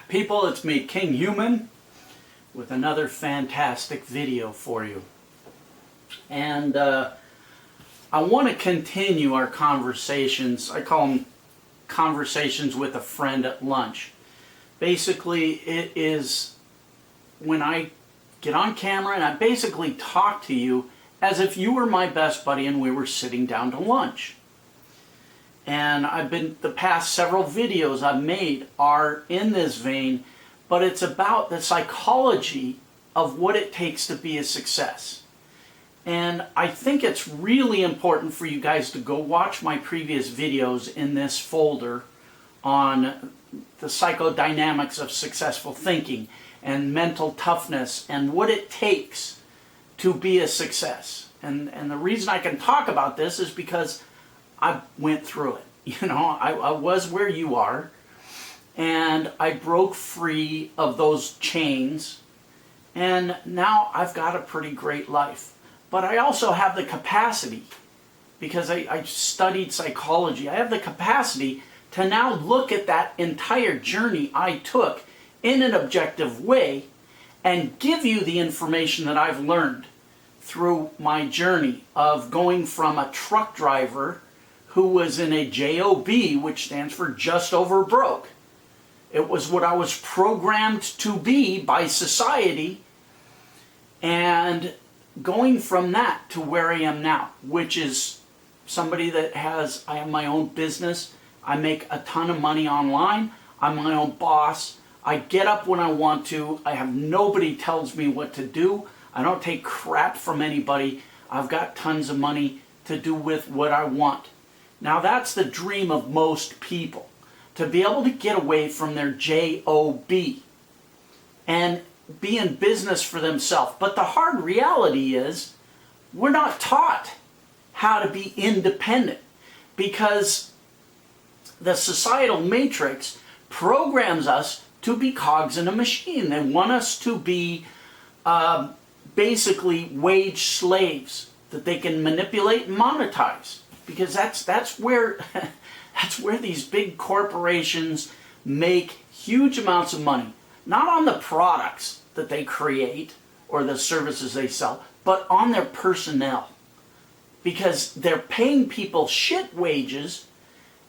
People, it's me, Kinghuman, with another fantastic video for you. And I want to continue our conversations. I call them conversations with a friend at lunch. Basically, it is when I get on camera and I basically talk to you as if you were my best buddy and we were sitting down to lunch. And the past several videos I've made are in this vein, but it's about the psychology of what it takes to be a success. And I think it's really important for you guys to go watch my previous videos in this folder on the psychodynamics of successful thinking and mental toughness and what it takes to be a success. And the reason I can talk about this is because I went through it. You know, I was where you are, and I broke free of those chains, and now I've got a pretty great life. But I also have the capacity, because I studied psychology, I have the capacity to now look at that entire journey I took in an objective way and give you the information that I've learned through my journey of going from a truck driver who was in a JOB, which stands for just over broke. It was what I was programmed to be by society, and going from that to where I am now, which is somebody that I have my own business, I make a ton of money online, I'm my own boss, I get up when I want to, I have nobody tells me what to do, I don't take crap from anybody, I've got tons of money to do with what I want. Now that's the dream of most people, to be able to get away from their JOB and be in business for themselves. But the hard reality is we're not taught how to be independent, because the societal matrix programs us to be cogs in a machine. They want us to be basically wage slaves that they can manipulate and monetize, because that's where that's where these big corporations make huge amounts of money, not on the products that they create or the services they sell, but on their personnel, because they're paying people shit wages.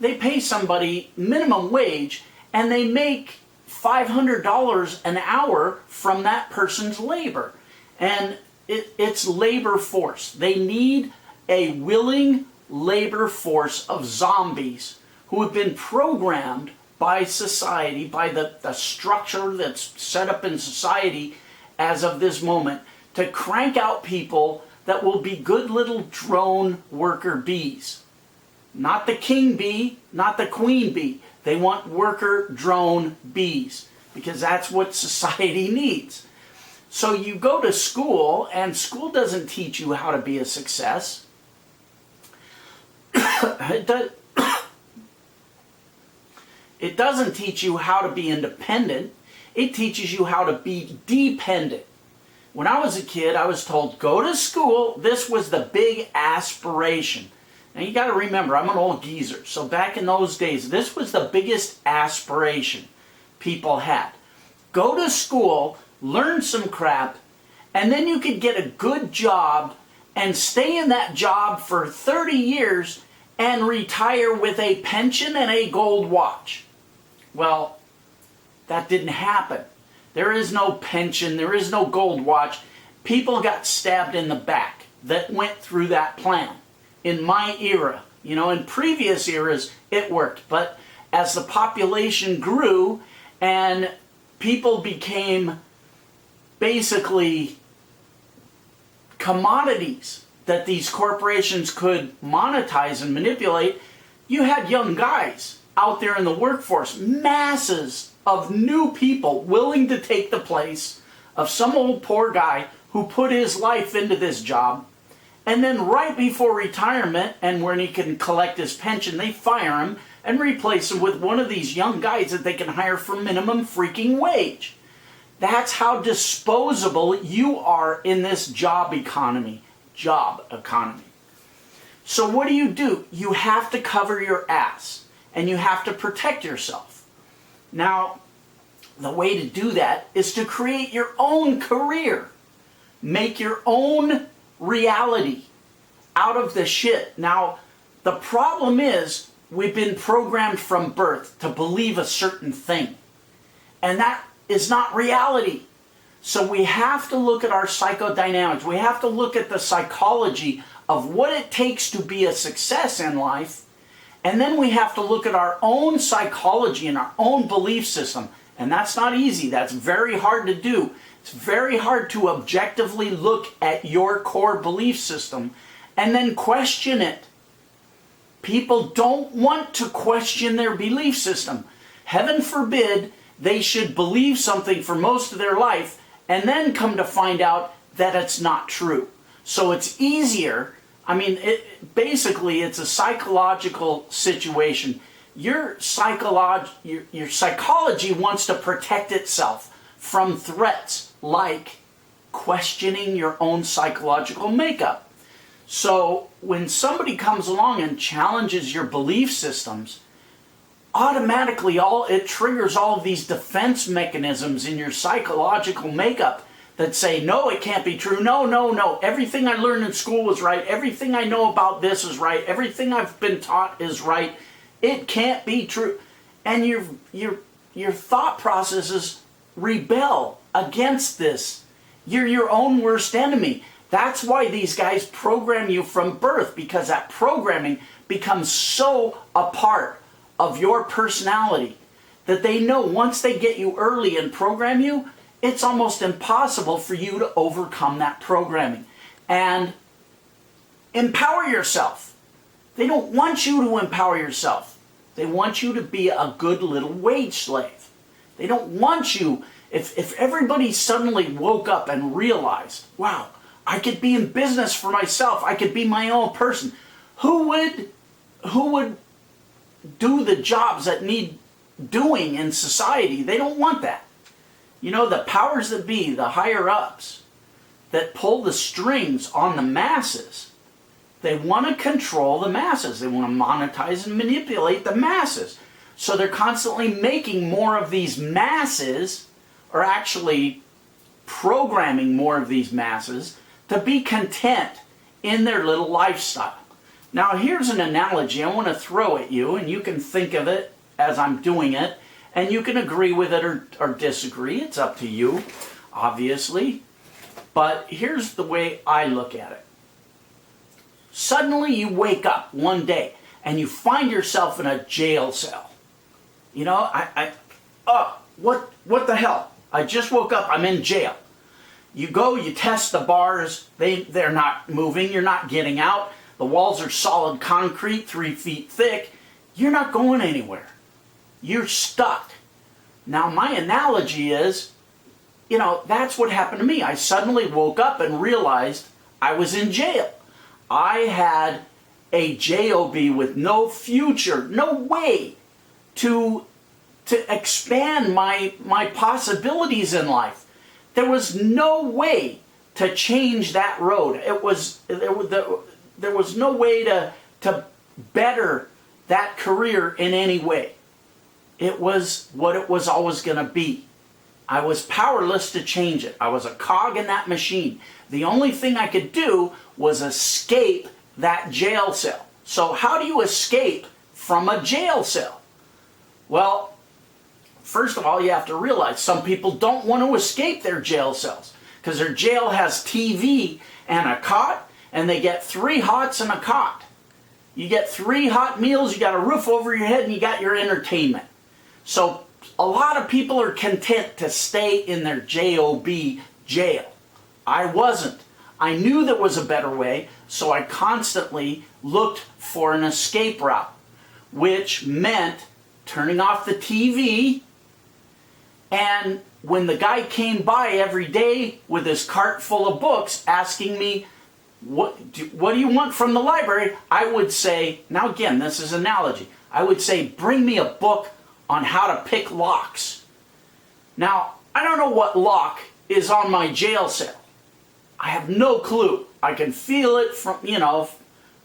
They pay somebody minimum wage and they make $500 an hour from that person's labor. And it's labor force. They need a willing labor force of zombies who have been programmed by society, by the structure that's set up in society as of this moment, to crank out people that will be good little drone worker bees. Not the king bee, not the queen bee. They want worker drone bees, because that's what society needs. So you go to school, and school doesn't teach you how to be a success. It doesn't teach you how to be independent. It teaches you how to be dependent. When I was a kid, I was told, go to school. This was the big aspiration. Now you got to remember, I'm an old geezer. So back in those days, this was the biggest aspiration people had. Go to school, learn some crap, and then you could get a good job and stay in that job for 30 years and retire with a pension and a gold watch. Well, that didn't happen. There is no pension, there is no gold watch. People got stabbed in the back that went through that plan. In my era, you know, in previous eras, it worked. But as the population grew and people became basically commodities that these corporations could monetize and manipulate, you had young guys out there in the workforce, masses of new people willing to take the place of some old poor guy who put his life into this job, and then right before retirement and when he can collect his pension, they fire him and replace him with one of these young guys that they can hire for minimum freaking wage. That's how disposable you are in this job economy. So what do? You have to cover your ass, and you have to protect yourself. Now, the way to do that is to create your own career. Make your own reality out of the shit. Now, the problem is we've been programmed from birth to believe a certain thing. And that is not reality. So we have to look at our psychodynamics. We have to look at the psychology of what it takes to be a success in life. And then we have to look at our own psychology and our own belief system. And that's not easy. That's very hard to do. It's very hard to objectively look at your core belief system and then question it. People don't want to question their belief system. Heaven forbid they should believe something for most of their life and then come to find out that it's not true. So it's easier. I mean, basically it's a psychological situation. Your psychology wants to protect itself from threats like questioning your own psychological makeup. So when somebody comes along and challenges your belief systems, automatically it triggers all of these defense mechanisms in your psychological makeup that say, no, it can't be true. No, no, no. Everything I learned in school was right. Everything I know about this is right. Everything I've been taught is right. It can't be true. And your thought processes rebel against this. You're your own worst enemy. That's why these guys program you from birth, because that programming becomes so a part of your personality that they know once they get you early and program you, it's almost impossible for you to overcome that programming and empower yourself. They don't want you to empower yourself. They want you to be a good little wage slave. They don't want you, if everybody suddenly woke up and realized, wow, I could be in business for myself, I could be my own person, who would do the jobs that need doing in society? They don't want that. You know, the powers that be, the higher ups that pull the strings on the masses, they want to control the masses. They want to monetize and manipulate the masses. So they're constantly making more of these masses, or actually programming more of these masses to be content in their little lifestyle. Now here's an analogy I want to throw at you, and you can think of it as I'm doing it, and you can agree with it or disagree. It's up to you, obviously. But here's the way I look at it. Suddenly you wake up one day and you find yourself in a jail cell. You know, what the hell? I just woke up, I'm in jail. You go, you test the bars, they're not moving, you're not getting out. The walls are solid concrete, 3 feet thick. You're not going anywhere. You're stuck. Now my analogy is, you know, that's what happened to me. I suddenly woke up and realized I was in jail. I had a job with no future, no way to expand my possibilities in life. There was no way to change that road. There was no way to better that career in any way. It was what it was always going to be. I was powerless to change it. I was a cog in that machine. The only thing I could do was escape that jail cell. So how do you escape from a jail cell? Well, first of all, you have to realize some people don't want to escape their jail cells because their jail has TV and a cot, and they get 3 hots and a cot. You get 3 hot meals, you got a roof over your head, and you got your entertainment. So a lot of people are content to stay in their job jail. I wasn't. I knew there was a better way, so I constantly looked for an escape route, which meant turning off the TV. And when the guy came by every day with his cart full of books asking me, what do you want from the library? I would say, now again, this is analogy. I would say, bring me a book on how to pick locks. Now, I don't know what lock is on my jail cell. I have no clue. I can feel it from,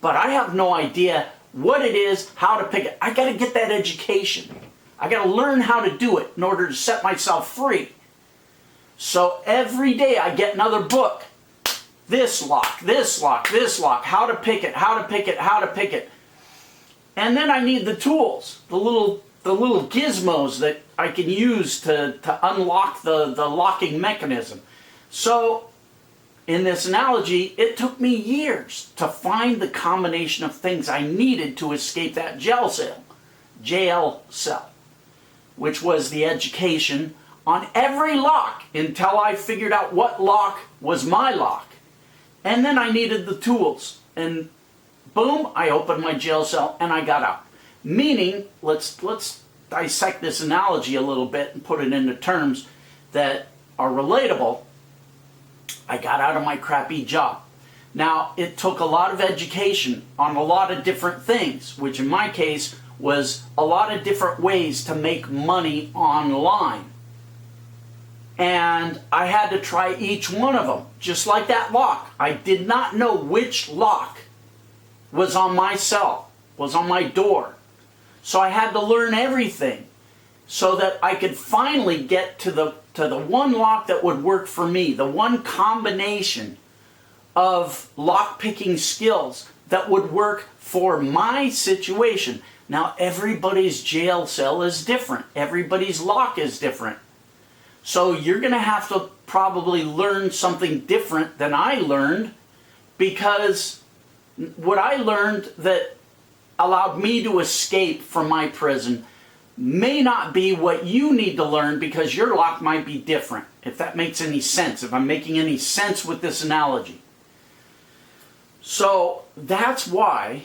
but I have no idea what it is, how to pick it. I got to get that education. I got to learn how to do it in order to set myself free. So every day I get another book. This lock, this lock, this lock, how to pick it, how to pick it, how to pick it. And then I need the tools, the little gizmos that I can use to unlock the locking mechanism. So in this analogy, it took me years to find the combination of things I needed to escape that jail cell, which was the education on every lock until I figured out what lock was my lock. And then I needed the tools. And boom, I opened my jail cell and I got out. Meaning, let's dissect this analogy a little bit and put it into terms that are relatable. I got out of my crappy job. Now, it took a lot of education on a lot of different things, which in my case was a lot of different ways to make money online. And I had to try each one of them, just like that lock. I did not know which lock was on my cell, was on my door. So I had to learn everything so that I could finally get to the one lock that would work for me, the one combination of lock-picking skills that would work for my situation. Now, everybody's jail cell is different. Everybody's lock is different. So you're going to have to probably learn something different than I learned, because what I learned that allowed me to escape from my prison may not be what you need to learn, because your lock might be different. If that makes any sense, if I'm making any sense with this analogy. So that's why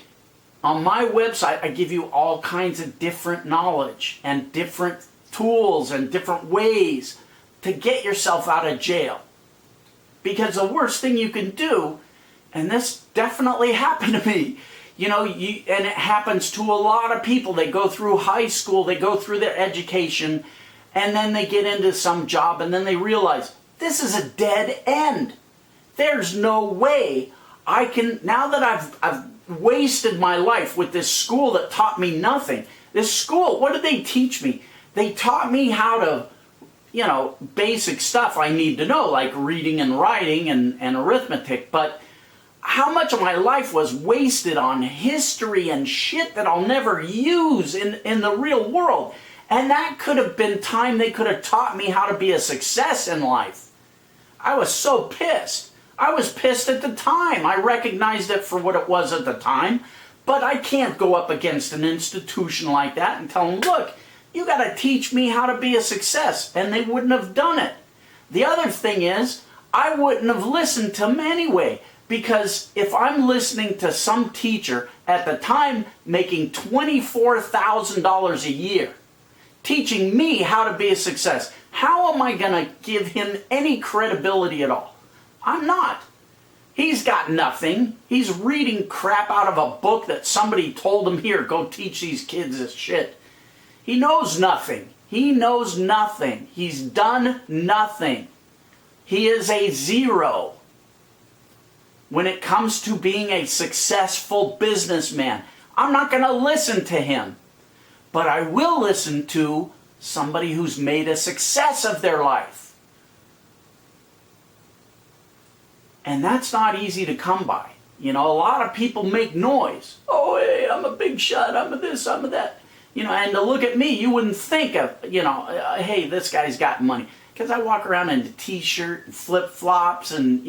on my website I give you all kinds of different knowledge and different tools and different ways to get yourself out of jail. Because the worst thing you can do, and this definitely happened to me, and it happens to a lot of people. They go through high school, they go through their education, and then they get into some job, and then they realize, this is a dead end. There's no way I can, now that I've wasted my life with this school that taught me nothing. This school, what did they teach me? They taught me how to, basic stuff I need to know, like reading and writing and arithmetic, but how much of my life was wasted on history and shit that I'll never use in the real world. And that could have been time they could have taught me how to be a success in life. I was so pissed. I was pissed at the time. I recognized it for what it was at the time, but I can't go up against an institution like that and tell them, look, you got to teach me how to be a success. And they wouldn't have done it. The other thing is, I wouldn't have listened to them anyway. Because if I'm listening to some teacher at the time making $24,000 a year, teaching me how to be a success, how am I going to give him any credibility at all? I'm not. He's got nothing. He's reading crap out of a book that somebody told him, here, go teach these kids this shit. He knows nothing. He knows nothing. He's done nothing. He is a zero when it comes to being a successful businessman. I'm not going to listen to him. But I will listen to somebody who's made a success of their life. And that's not easy to come by. A lot of people make noise. Oh, hey, I'm a big shot, I'm a this, I'm a that. And to look at me, you wouldn't think of, hey, this guy's got money. Because I walk around in a t-shirt and flip-flops and,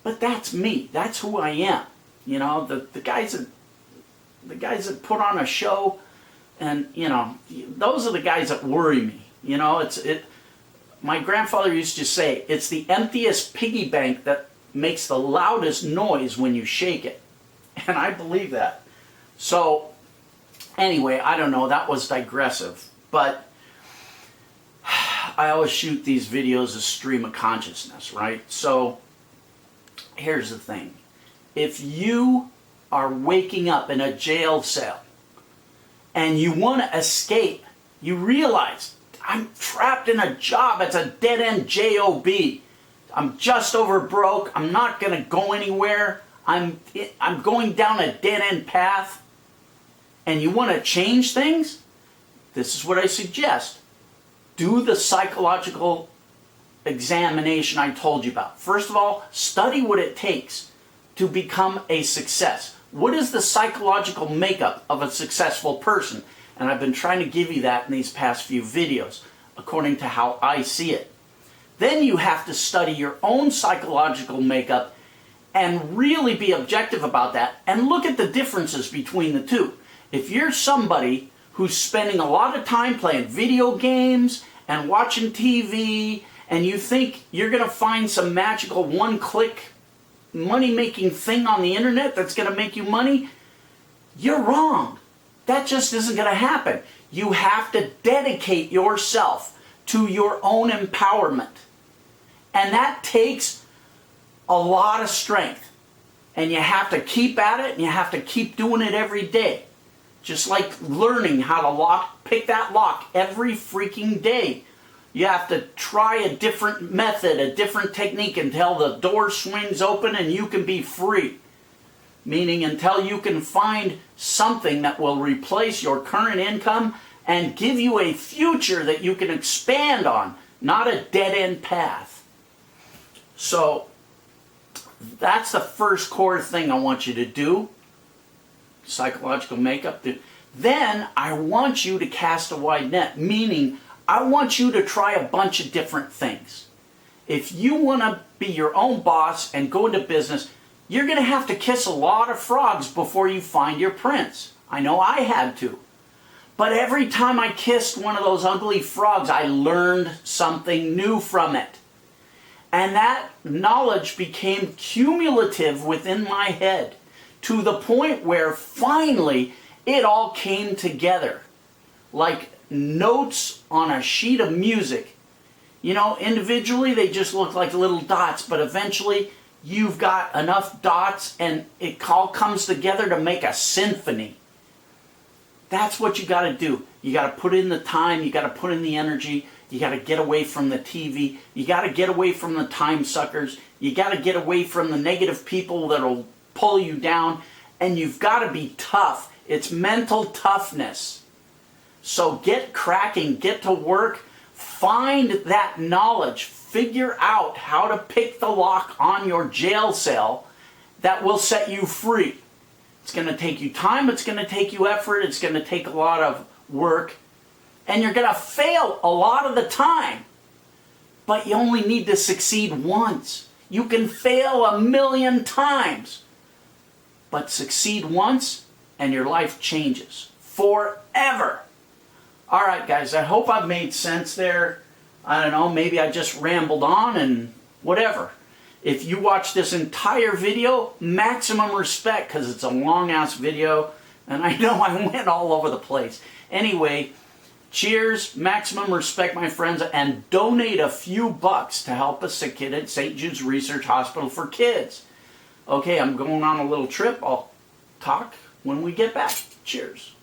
but that's me. That's who I am. The guys that put on a show, and those are the guys that worry me. My grandfather used to say, it's the emptiest piggy bank that makes the loudest noise when you shake it. And I believe that. So anyway, I don't know, that was digressive, but I always shoot these videos as stream of consciousness, right? So here's the thing. If you are waking up in a jail cell and you want to escape, you realize, I'm trapped in a job, it's a dead-end job. I'm just over broke, I'm not going to go anywhere, I'm going down a dead-end path, and you want to change things, this is what I suggest. Do the psychological examination I told you about. First of all, study what it takes to become a success. What is the psychological makeup of a successful person? And I've been trying to give you that in these past few videos, according to how I see it. Then you have to study your own psychological makeup and really be objective about that and look at the differences between the two. If you're somebody who's spending a lot of time playing video games and watching TV, and you think you're going to find some magical one-click money-making thing on the internet that's going to make you money, you're wrong. That just isn't going to happen. You have to dedicate yourself to your own empowerment. And that takes a lot of strength. And you have to keep at it, and you have to keep doing it every day. Just like learning how to pick that lock every freaking day. You have to try a different method, a different technique until the door swings open and you can be free. Meaning until you can find something that will replace your current income and give you a future that you can expand on, not a dead-end path. So that's the first core thing I want you to do. Psychological makeup. Then I want you to cast a wide net, meaning I want you to try a bunch of different things. If you want to be your own boss and go into business, you're going to have to kiss a lot of frogs before you find your prince. I know I had to. But every time I kissed one of those ugly frogs, I learned something new from it. And that knowledge became cumulative within my head, to the point where finally it all came together. Like notes on a sheet of music. You know, individually they just look like little dots, but eventually you've got enough dots and it all comes together to make a symphony. That's what you got to do. You got to put in the time, you got to put in the energy, you got to get away from the TV, you got to get away from the time suckers, you got to get away from the negative people that'll pull you down, and you've got to be tough. It's mental toughness. So get cracking, get to work, find that knowledge, figure out how to pick the lock on your jail cell that will set you free. It's going to take you time, it's going to take you effort, it's going to take a lot of work, and you're going to fail a lot of the time. But you only need to succeed once. You can fail 1,000,000 times. But succeed once, and your life changes forever. All right, guys, I hope I've made sense there. I don't know, maybe I just rambled on and whatever. If you watch this entire video, maximum respect, because it's a long-ass video, and I know I went all over the place. Anyway, cheers, maximum respect, my friends, and donate a few bucks to help a sick kid at St. Jude's Research Hospital for Kids. Okay, I'm going on a little trip. I'll talk when we get back. Cheers.